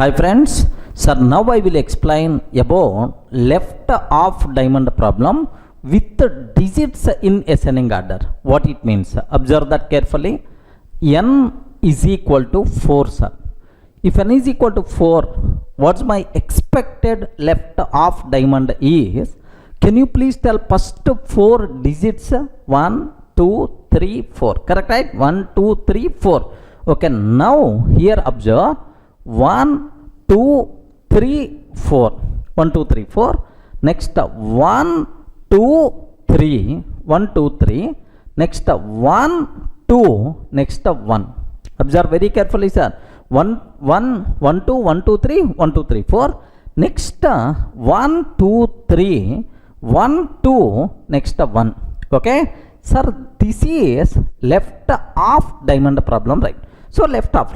Hi friends, sir, now I will explain about left half diamond problem with the digits in ascending order. What it means? Observe that carefully. N is equal to 4, sir. If n is equal to 4, what's my expected left half diamond is? Can you please tell first 4 digits? 1, 2, 3, 4. Correct, right? 1, 2, 3, 4. Okay, now here observe. 1, 2, 3, 4. 1, 2, 3, 4. Next 1, 2, 3. 1, 2, 3. Next 1, 2. Next 1. Observe very carefully, sir. 1, 2, 1, 2, 3. 1, 2, 3, 4. Next 1, 2, 3. 1, 2. Next 1. Okay. Sir, this is left half diamond problem, right? So left half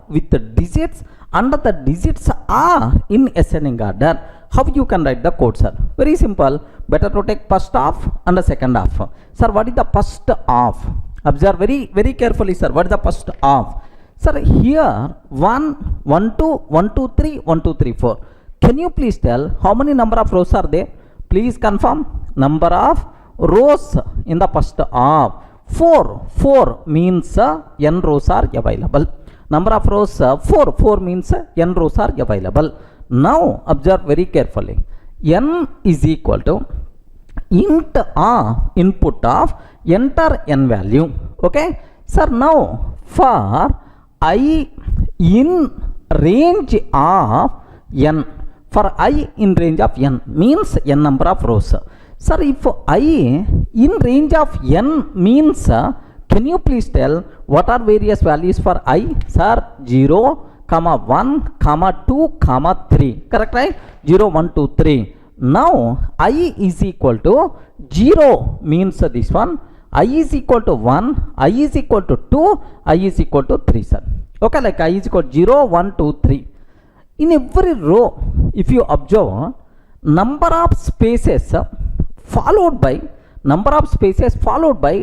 with the digits, and the digits are in ascending order. How you can write the code, sir? Very simple. Better to take first half and the second half. Sir, what is the first half? Observe very carefully, sir. What is the first half? Sir, here 1, 1, 2, 1, 2, 3, 1, 2, 3, 4. Can you please tell how many number of rows are there? Please confirm. Number of rows in the first half. 4 means n rows are available. Number of rows 4 means n rows are available. Now observe very carefully. N is equal to int input of enter n value. Okay, sir. Now for I in range of n, for I in range of n means n number of rows. Sir, if I in range of n means, can you please tell what are various values for I? Sir, 0, 1, 2, 3. Correct, right? 0, 1, 2, 3. Now, I is equal to 0 means this one. I is equal to 1, I is equal to 2, I is equal to 3, sir. Okay, like I is equal to 0, 1, 2, 3. In every row, if you observe, number of spaces followed by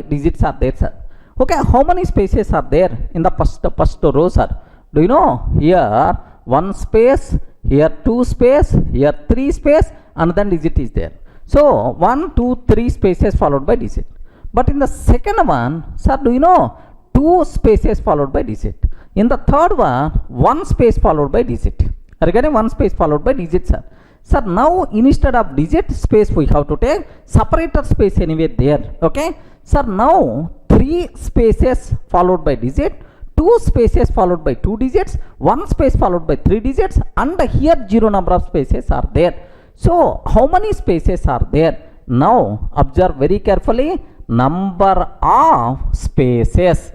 digits are there, sir. Okay, how many spaces are there in the first row, sir? Do you know? Here 1 space, here 2 space, here 3 space, and then digit is there. So 1, 2, 3 spaces followed by digit. But in the second one, sir, do you know? 2 spaces followed by digit. In the third one, 1 space followed by digit. Are you getting? 1 space followed by digit, sir. Sir, now instead of digit space we have to take separator space anyway there. Okay, sir. Now 3 spaces followed by digit, 2 spaces followed by 2 digits, 1 space followed by 3 digits, and here 0 number of spaces are there. So how many spaces are there? Now observe very carefully. Number of spaces,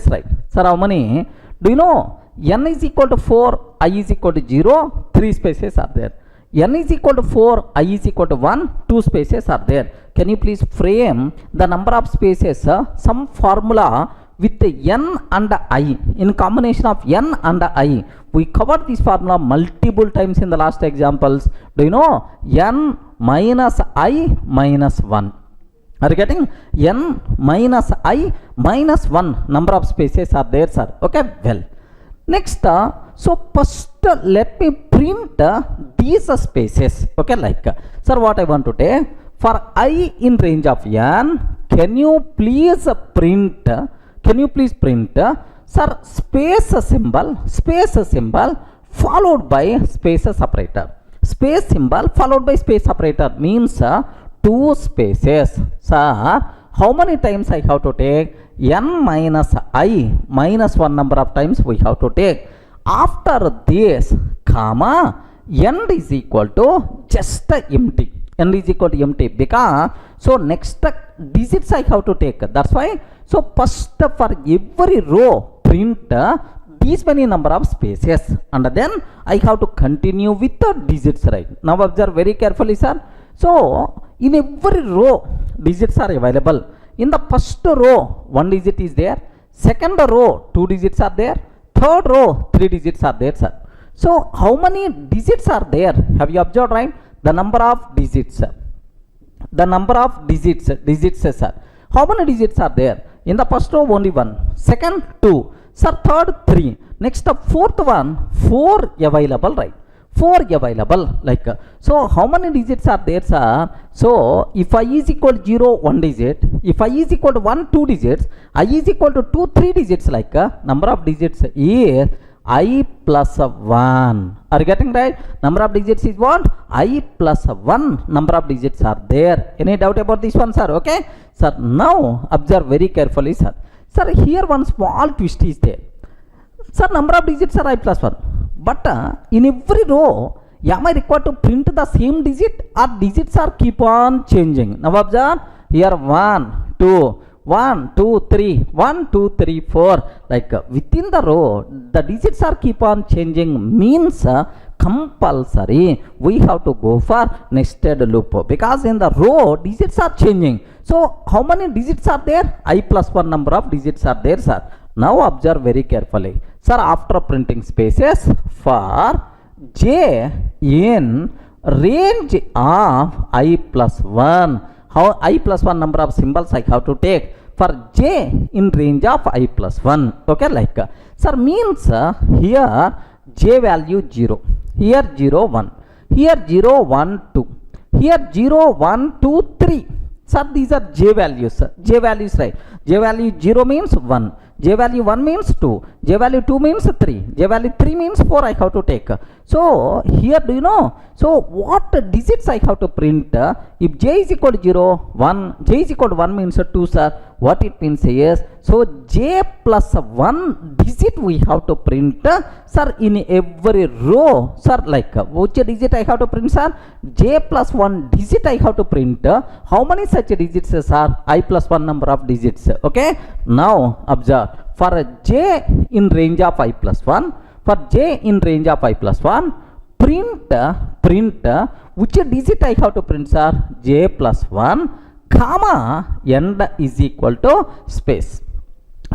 right? Sir, how many? Do you know? N is equal to 4, I is equal to 0, 3 spaces are there. N is equal to 4, I is equal to 1, 2 spaces are there. Can you please frame the number of spaces, some formula with N and I, in combination of N and I. We covered this formula multiple times in the last examples. Do you know? N minus I minus 1. Are you getting? N minus I minus 1 number of spaces are there, sir. Okay, well. Next, so first let me print these spaces. Okay, like, sir, what I want to take for I in range of n, can you please print, sir, space symbol followed by space separator. Space symbol followed by space separator means 2 spaces. Sir, how many times I have to take? N minus I minus 1 number of times we have to take. After this, comma, n is equal to just empty. N is equal to empty because, so next digits I have to take. That's why, so first for every row print these many number of spaces, and then I have to continue with the digits, right? Now observe very carefully, sir. So in every row digits are available. In the first row 1 digit is there, second row 2 digits are there, third row 3 digits are there, sir. So how many digits are there? Have you observed, right? The number of digits, sir. Sir. How many digits are there? In the first row only 1, second 2, sir, third 3. Next fourth one, 4 available, right? 4 available, like so how many digits are there, sir? So if I is equal to 0 1 digit, if I is equal to 1 2 digits, I is equal to 2 3 digits, like number of digits is I plus 1. Are you getting right? Number of digits is what? I plus 1 number of digits are there. Any doubt about this one, sir? Okay, sir, now observe very carefully, sir. Sir, here one small twist is there. Sir, number of digits are I plus 1, but in every row am I required to print the same digit, or digits are keep on changing? Now observe here, 1 2 1 2 3 1 2 3 4, like within the row the digits are keep on changing, means compulsory we have to go for nested loop, because in the row digits are changing. So how many digits are there? I plus 1 number of digits are there, sir. Now observe very carefully, sir. After printing spaces for j in range of I plus 1, how I plus 1 number of symbols I have to take for j in range of I plus 1. Okay, like sir, means here j value 0, here 0 1, here 0 1 2, here 0 1 2 3. Sir, these are j values, j values, right? J value 0 means 1, j value 1 means 2, j value 2 means 3, j value 3 means 4 I have to take. So here, do you know, so what digits I have to print? If j is equal to 0 1, j is equal to 1 means 2, sir. What it means is, so j plus 1 digit we have to print, sir, in every row, sir. Like which digit I have to print, sir? J plus 1 digit I have to print. How many such digits, sir? I plus 1 number of digits. Okay, now observe, for j in range of I plus 1, for j in range of I plus 1, print which digit I have to print, sir? J plus 1 comma end is equal to space,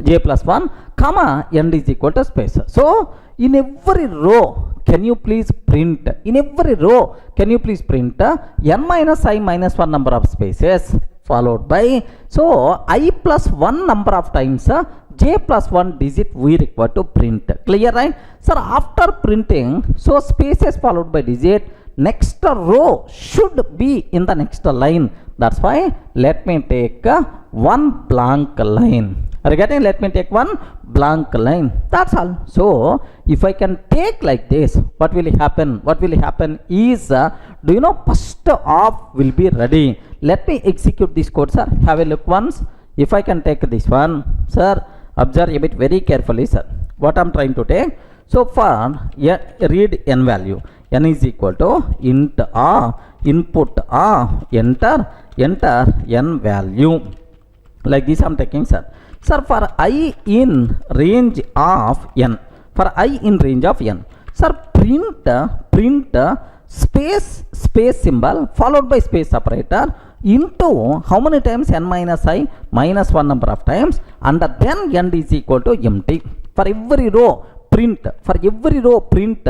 j plus 1 comma end is equal to space. So in every row can you please print, in every row can you please print n minus I minus 1 number of spaces, followed by, so I plus 1 number of times j plus 1 digit we require to print. Clear, right? Sir, after printing, so spaces followed by digit, next row should be in the next line. That's why let me take one blank line. Are you getting? Let me take one blank line. That's all. So if I can take like this, what will happen? What will happen is, do you know, first off will be ready. Let me execute this code, sir. Have a look once. If I can take this one, sir, observe a bit very carefully, sir, what I'm trying to take. So for read n value, n is equal to int a, input a, enter n value, like this I'm taking, sir. Sir, for I in range of n, for I in range of n, sir, print space symbol followed by space operator into how many times? N minus I minus 1 number of times, and then n is equal to empty. For every row print, for every row print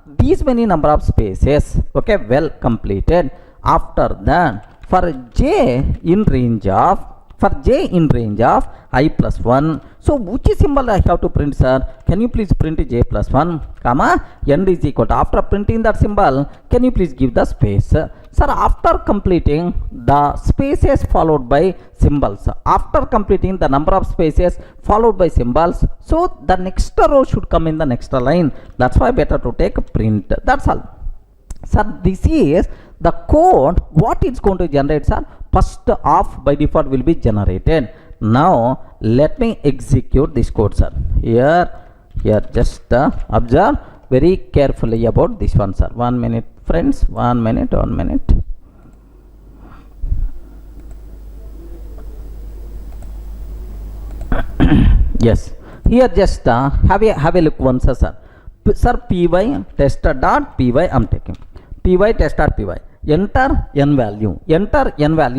these many number of spaces. Okay, well completed. After that, for j in range of, for j in range of I plus 1, so which symbol I have to print, sir? Can you please print j plus 1 comma n is equal to, after printing that symbol, can you please give the space? Sir, after completing the spaces followed by symbols, after completing the number of spaces followed by symbols, so the next row should come in the next line. That's why better to take print. That's all. Sir, this is the code what it's going to generate, sir. First off by default will be generated. Now let me execute this code, sir. Here just observe very carefully about this one, sir. 1 minute, friends. 1 minute. Yes, here just have a look once, sir. Sir, py tester.py I'm taking, py test.py, enter n value,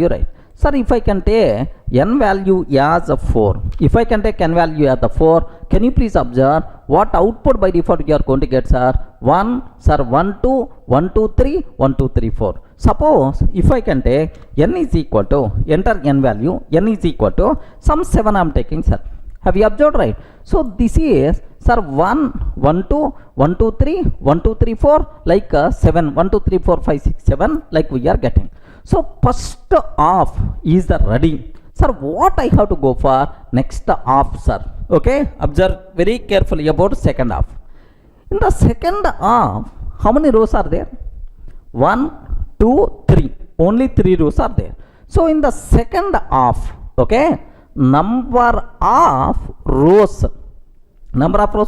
right? Sir, if I can take n value as a 4, if I can take n value as a 4, can you please observe what output by default you are going to get, sir? 1, sir, 1 2 1 2 3 1 2 3 4. Suppose if I can take n is equal to, enter n value, n is equal to some 7 I'm taking, sir, Have you observed, right? So this is, sir, 1, 1, 2, 1, 2, 3, 1, 2, 3, 4, like 7, 1, 2, 3, 4, 5, 6, 7, like we are getting. So first half is the ready. Sir, what I have to go for next half, sir? Okay, observe very carefully about second half. In the second half, how many rows are there? 1, 2, 3. Only 3 rows are there. So in the second half, okay, number of rows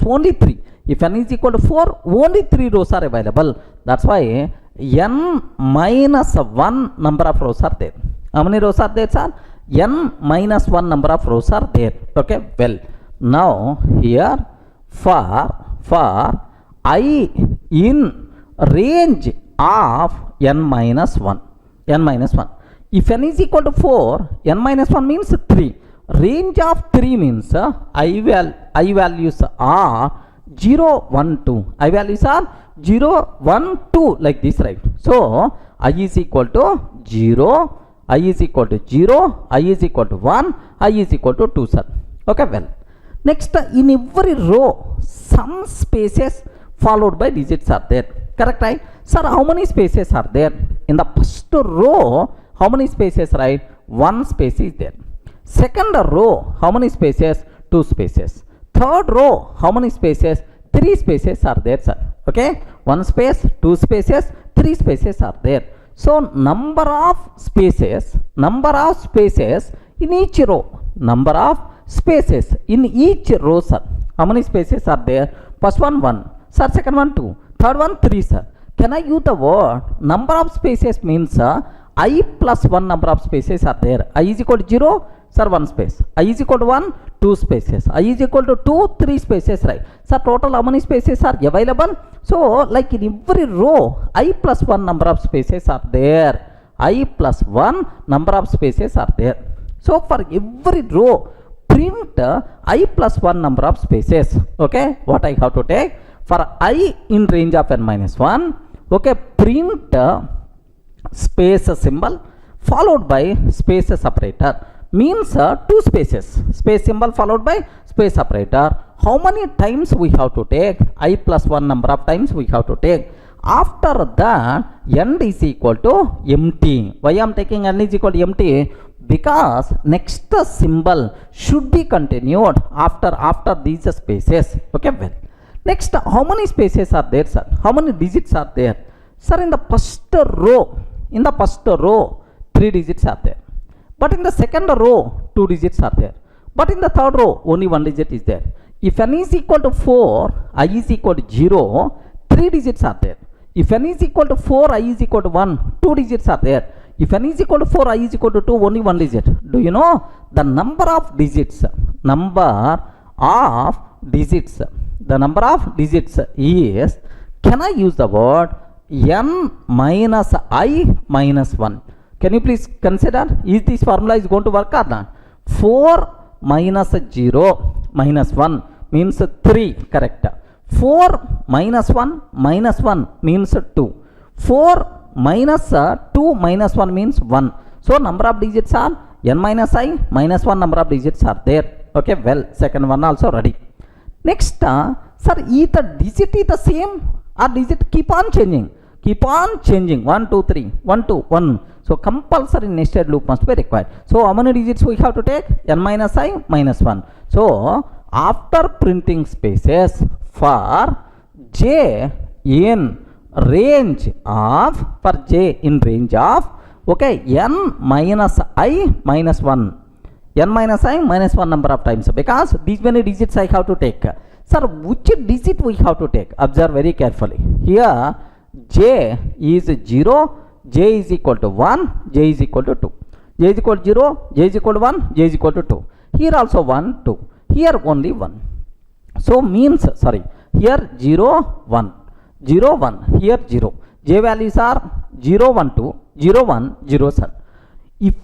only 3. If n is equal to 4, only 3 rows are available. That's why n minus 1 number of rows are there. How many rows are there, sir? N minus 1 number of rows are there. Okay, well, now here for I in range of n minus 1. If n is equal to 4, n minus 1 means 3. Range of 3 means I values are 0, 1, 2. I values are 0, 1, 2, like this, right? So I is equal to 0, I is equal to 0, I is equal to 1, I is equal to 2, sir. Okay, well, next in every row some spaces followed by digits are there. Correct, right? Sir, how many spaces are there? In the first row, how many spaces, right? 1 space is there. Second row, how many spaces? 2 spaces. Third row, how many spaces? 3 spaces are there, sir. Okay, 1 space, 2 spaces, 3 spaces are there. So number of spaces in each row, number of spaces in each row, sir. How many spaces are there? First one 1, sir. Second one 2, third one 3, sir. Can I use the word number of spaces means I plus 1 number of spaces are there. I is equal to 0, sir, 1 space. I is equal to 1, 2 spaces. I is equal to 2, 3 spaces, right? Sir, total how many spaces are available? So like in every row, I plus 1 number of spaces are there. I plus 1 number of spaces are there. So for every row, print I plus 1 number of spaces. Okay, what I have to take? For I in range of n minus 1, okay, print space symbol followed by space separator. Means 2 spaces, space symbol followed by space separator. How many times we have to take? I plus 1 number of times we have to take. After that, n is equal to empty. Why I am taking n is equal to empty? Because next symbol should be continued after these spaces. Okay, well, next, how many spaces are there, sir? How many digits are there? Sir, in the first row 3 digits are there. But in the second row 2 digits are there. But in the third row only 1 digit is there. If n is equal to 4, I is equal to 0, 3 digits are there. If n is equal to 4, I is equal to 1, 2 digits are there. If n is equal to 4, I is equal to 2, only 1 digit. Do you know the number of digits? The number of digits is, can I use the word n minus I minus 1? Can you please consider, is this formula is going to work or not? 4 minus 0 minus 1 means 3, correct. 4 minus 1 means 2. 4 minus 2 minus 1 means 1. So number of digits are n minus I minus 1 number of digits are there. Okay, well, second one also ready. Next, sir, either digit is the same or digit keep on changing. 1, 2, 3, 1, 2, 1. So compulsory nested loop must be required. So how many digits we have to take? N minus I minus 1. So after printing spaces for j in range of, okay, n minus I minus 1. N minus I minus 1 number of times, because these many digits I have to take. Sir, which digit we have to take? Observe very carefully. Here j is 0, j is equal to 1, j is equal to 2. J is equal to 0, j is equal to 1, j is equal to 2. Here also 1, 2. Here only 1. So means, sorry, here 0, 1. 0, 1. Here 0. J values are 0, 1, 2, 0, 1, 0, sir. If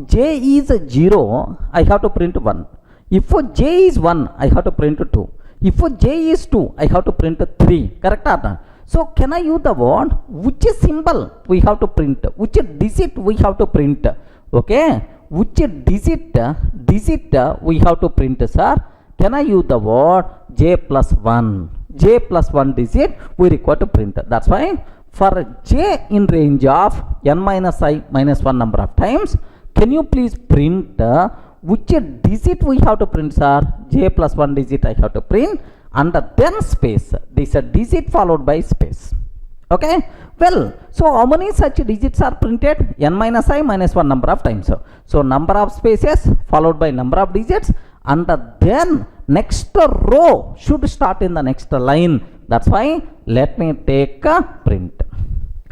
j is 0, I have to print 1. If j is 1, I have to print 2. If j is 2, I have to print 3. Correct or not? So can I use the word which symbol we have to print, which digit we have to print? Okay, which digit we have to print, sir? Can I use the word j plus 1? J plus 1 digit we require to print. That's why for j in range of n minus I minus 1 number of times, can you please print which digit we have to print, sir? J plus 1 digit I have to print, and then space. This is a digit followed by space. Okay, well, so how many such digits are printed? N minus I minus 1 number of times. So number of spaces followed by number of digits, and then next row should start in the next line. That's why let me take a print.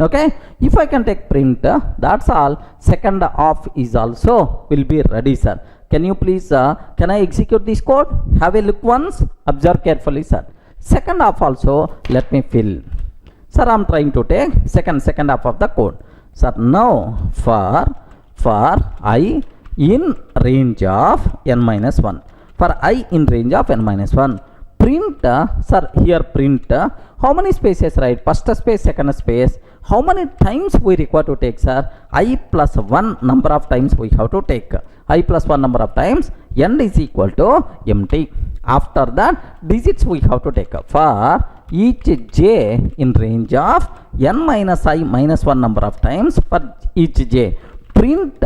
Okay, if I can take print, that's all. Second half is also will be ready, sir. Can you please can I execute this code? Have a look once, observe carefully, sir. Second half also let me fill. Sir, I am trying to take second half of the code. Sir, now for I in range of n minus 1. For I in range of n minus 1. Print, sir, here print, how many spaces, right? First space, second space. How many times we require to take, sir? I plus 1 number of times we have to take. I plus 1 number of times, n is equal to empty. After that, digits we have to take. For each j in range of n minus I minus 1 number of times, for each j, print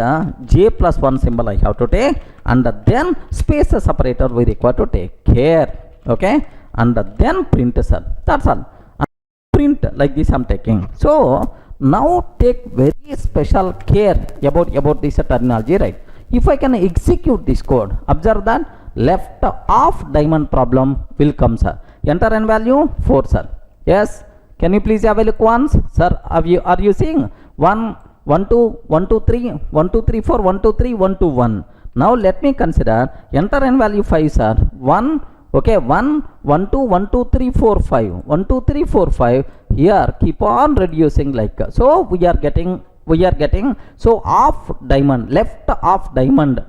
j plus 1 symbol I have to take, and then space separator we require to take care. Okay, and then print, sir. That's all. And print like this I'm taking. So now take very special care about this terminology, right? If I can execute this code, observe that left half diamond problem will come, sir. Enter n value 4, sir. Yes, can you please have a look once, sir? Are you seeing 1 1 2 1 2 3 1 2 3 4 1 2 3 1 2 1? Now let me consider enter n value 5, sir. 1, okay, 1 1 2 1 2 3 4 5 1 2 3 4 5. Here keep on reducing like so. We are getting so half diamond, left half diamond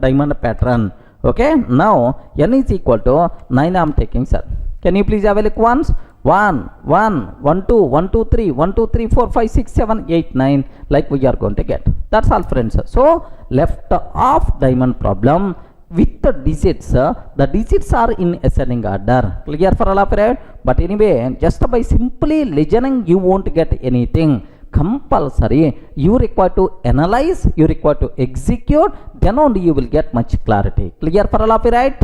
pattern. Okay, now n is equal to 9 I am taking, sir. Can you please have a look once? 1 1 1 2 1 2 3 1 2 3 4 5 6 7 8 9, like we are going to get. That's all, friends. So left half diamond problem with the digits, the digits are in ascending order. Clear for all of you? But anyway, just by simply listening you won't get anything. Compulsory you require to analyze, you require to execute, then only you will get much clarity. Clear for all of you, right?